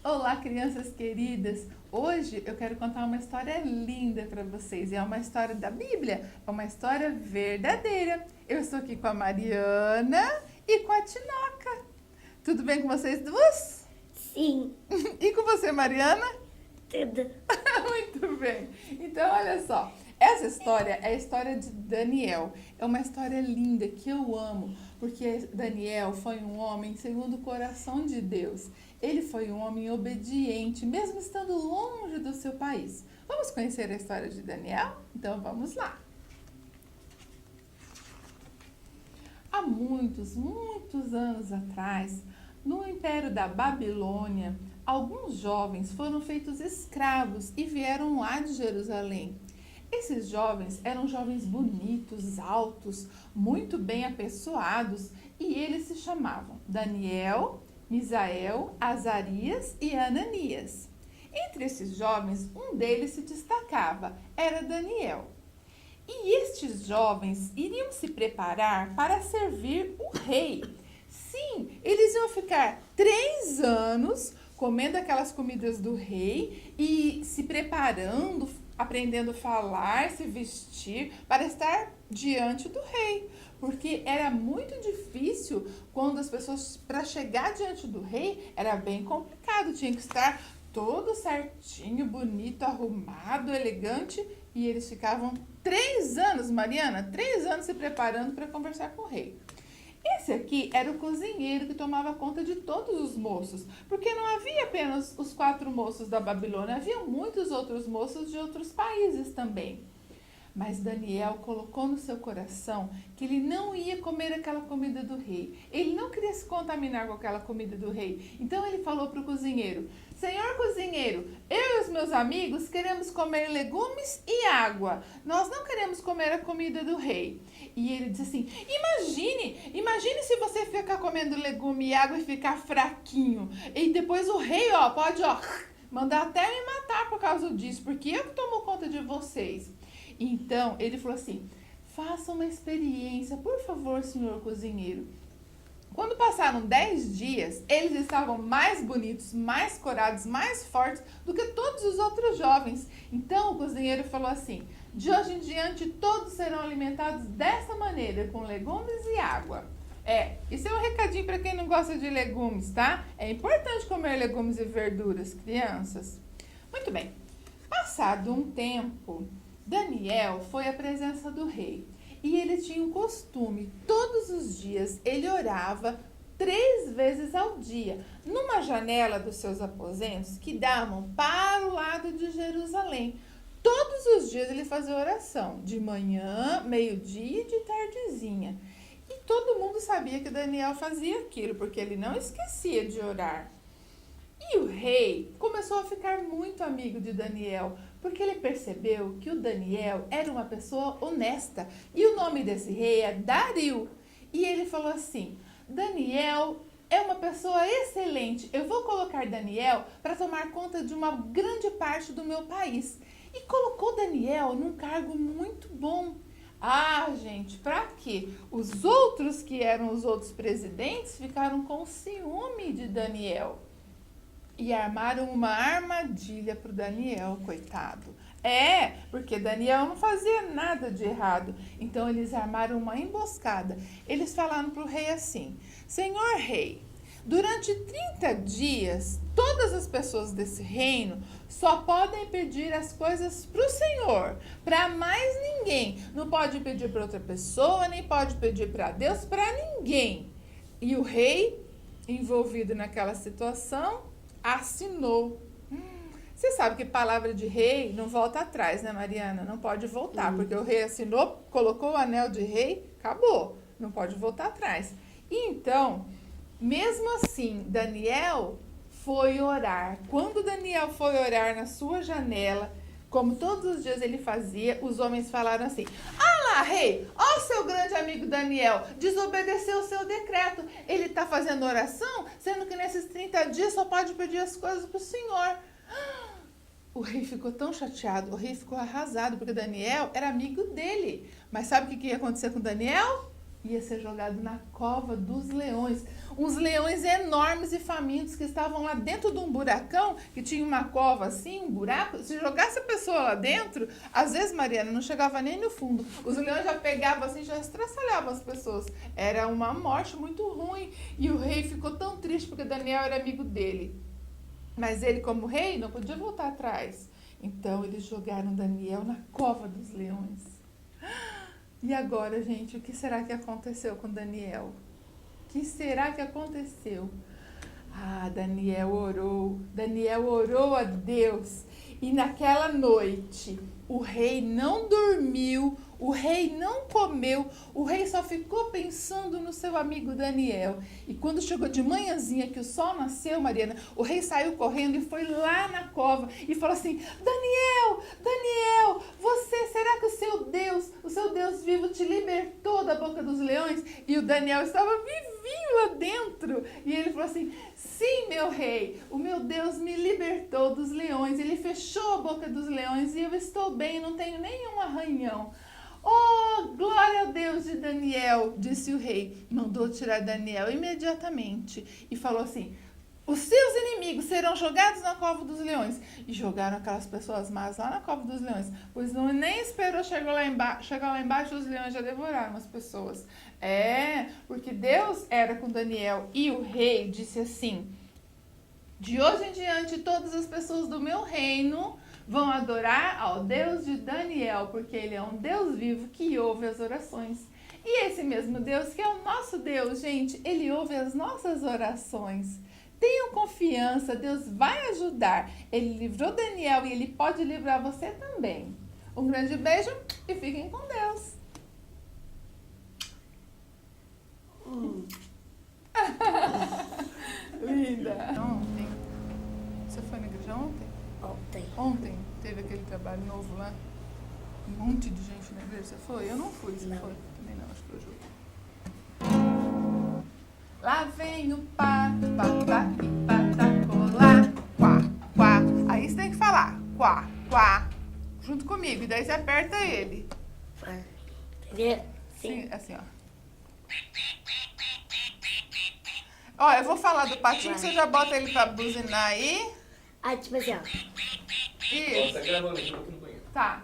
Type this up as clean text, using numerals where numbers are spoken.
Olá, crianças queridas! Hoje eu quero contar uma história linda para vocês. É uma história da Bíblia, é uma história verdadeira. Eu estou aqui com a Mariana e com a Tinoca. Tudo bem com vocês duas? Sim, E com você, Mariana? tudo. Muito bem. Então, olha só. Essa história é a história de Daniel. É uma história linda que eu amo, porque Daniel foi um homem segundo o coração de Deus. Ele foi um homem obediente, mesmo estando longe do seu país. Vamos conhecer a história de Daniel? Então, vamos lá. Há muitos anos atrás, no Império da Babilônia, alguns jovens foram feitos escravos e vieram lá de Jerusalém. Esses jovens eram jovens bonitos, altos, muito bem apessoados, e eles se chamavam Daniel, Misael, Azarias e Ananias. Entre esses jovens, um deles se destacava, era Daniel. E estes jovens iriam se preparar para servir o rei. Sim, eles iam ficar 3 anos comendo aquelas comidas do rei e se preparando, aprendendo a falar, se vestir para estar diante do rei. Porque era muito difícil quando as pessoas, para chegar diante do rei, era bem complicado. Tinha que estar todo certinho, bonito, arrumado, elegante. E eles ficavam 3 anos, Mariana, 3 anos se preparando para conversar com o rei. Esse aqui era o cozinheiro que tomava conta de todos os moços, porque não havia apenas os 4 moços da Babilônia, havia muitos outros moços de outros países também. Mas Daniel colocou no seu coração que ele não ia comer aquela comida do rei. Ele não queria se contaminar com aquela comida do rei. Então ele falou para o cozinheiro: Senhor cozinheiro, eu e os meus amigos queremos comer legumes e água. Nós não queremos comer a comida do rei. E ele disse assim: imagine se você ficar comendo legume e água e ficar fraquinho. E depois o rei, pode, mandar até me matar por causa disso, porque eu que tomo conta de vocês. Então, ele falou assim: faça uma experiência, por favor, senhor cozinheiro. Quando passaram 10 dias, eles estavam mais bonitos, mais corados, mais fortes do que todos os outros jovens. Então, o cozinheiro falou assim: de hoje em diante, todos serão alimentados dessa maneira, com legumes e água. Isso é um recadinho para quem não gosta de legumes, tá? É importante comer legumes e verduras, crianças. Muito bem. Passado um tempo, Daniel foi à presença do rei e ele tinha um costume, todos os dias ele orava 3 vezes ao dia, numa janela dos seus aposentos que davam para o lado de Jerusalém. Todos os dias ele fazia oração, de manhã, meio-dia e de tardezinha. E todo mundo sabia que Daniel fazia aquilo, porque ele não esquecia de orar. E o rei começou a ficar muito amigo de Daniel, porque ele percebeu que o Daniel era uma pessoa honesta. E o nome desse rei é Dario. E ele falou assim: Daniel é uma pessoa excelente. Eu vou colocar Daniel para tomar conta de uma grande parte do meu país. E colocou Daniel num cargo muito bom. Gente, para quê? Os outros que eram os outros presidentes ficaram com ciúme de Daniel. E armaram uma armadilha para o Daniel, coitado. Porque Daniel não fazia nada de errado. Então eles armaram uma emboscada. Eles falaram para o rei assim: Senhor rei, durante 30 dias, todas as pessoas desse reino só podem pedir as coisas para o Senhor, para mais ninguém. Não pode pedir para outra pessoa, nem pode pedir para Deus, para ninguém. E o rei, envolvido naquela situação, assinou. Você sabe que palavra de rei não volta atrás, né, Mariana? Não pode voltar, porque o rei assinou, colocou o anel de rei, acabou. Não pode voltar atrás. E então, mesmo assim, Daniel foi orar. Quando Daniel foi orar na sua janela, como todos os dias ele fazia, os homens falaram assim: lá, rei, ó, seu grande amigo Daniel, desobedeceu o seu decreto. Ele está fazendo oração, sendo que nesses 30 dias só pode pedir as coisas para o Senhor. O rei ficou tão chateado, o rei ficou arrasado, porque Daniel era amigo dele. Mas sabe o que ia acontecer com Daniel? ia ser jogado na cova dos leões. Uns leões enormes e famintos que estavam lá dentro de um buracão, que tinha uma cova assim, um buraco. Se jogasse a pessoa lá dentro, às vezes, Mariana, não chegava nem no fundo. Os leões já pegavam assim, já estraçalhavam as pessoas. Era uma morte muito ruim. E o rei ficou tão triste porque Daniel era amigo dele. Mas ele, como rei, não podia voltar atrás. Então, eles jogaram Daniel na cova dos leões. E agora, gente, o que será que aconteceu com Daniel? O que será que aconteceu? Ah, Daniel orou a Deus. E naquela noite, o rei não dormiu, o rei não comeu, o rei só ficou pensando no seu amigo Daniel. E quando chegou de manhãzinha que o sol nasceu, Mariana, o rei saiu correndo e foi lá na cova e falou assim: Daniel, Daniel, será que o seu Deus vivo te libertou da boca dos leões? E o Daniel estava vivinho lá dentro. E ele falou assim: sim, meu rei, o meu Deus me libertou dos leões, ele fechou a boca dos leões e eu estou bem, não tenho nenhum arranhão. Oh, glória a Deus de Daniel, disse o rei. Mandou tirar Daniel imediatamente e falou assim: os seus inimigos serão jogados na cova dos leões. E jogaram aquelas pessoas más lá na cova dos leões, pois não nem esperou chegar lá embaixo, os leões já devoraram as pessoas. Porque Deus era com Daniel e o rei disse assim: de hoje em diante todas as pessoas do meu reino vão adorar ao Deus de Daniel, porque ele é um Deus vivo que ouve as orações. E esse mesmo Deus, que é o nosso Deus, gente, ele ouve as nossas orações. Tenham confiança, Deus vai ajudar. Ele livrou Daniel e ele pode livrar você também. Um grande beijo e fiquem com Deus. Linda. Ontem, você foi na igreja ontem? Ontem teve aquele trabalho novo lá? Um monte de gente na igreja. Você foi? Eu não fui. Você Não. foi? Também não, acho que eu juro. Lá vem o pato, pataque, patacolá, quá, quá. Aí você tem que falar quá, quá, junto comigo. E daí você aperta ele. Entendeu? Sim, assim, ó. Ó, eu vou falar do patinho, você já bota ele pra buzinar aí. Ah, tipo assim, ó. Isso. Tá gravando, eu vou aqui no banheiro. Tá.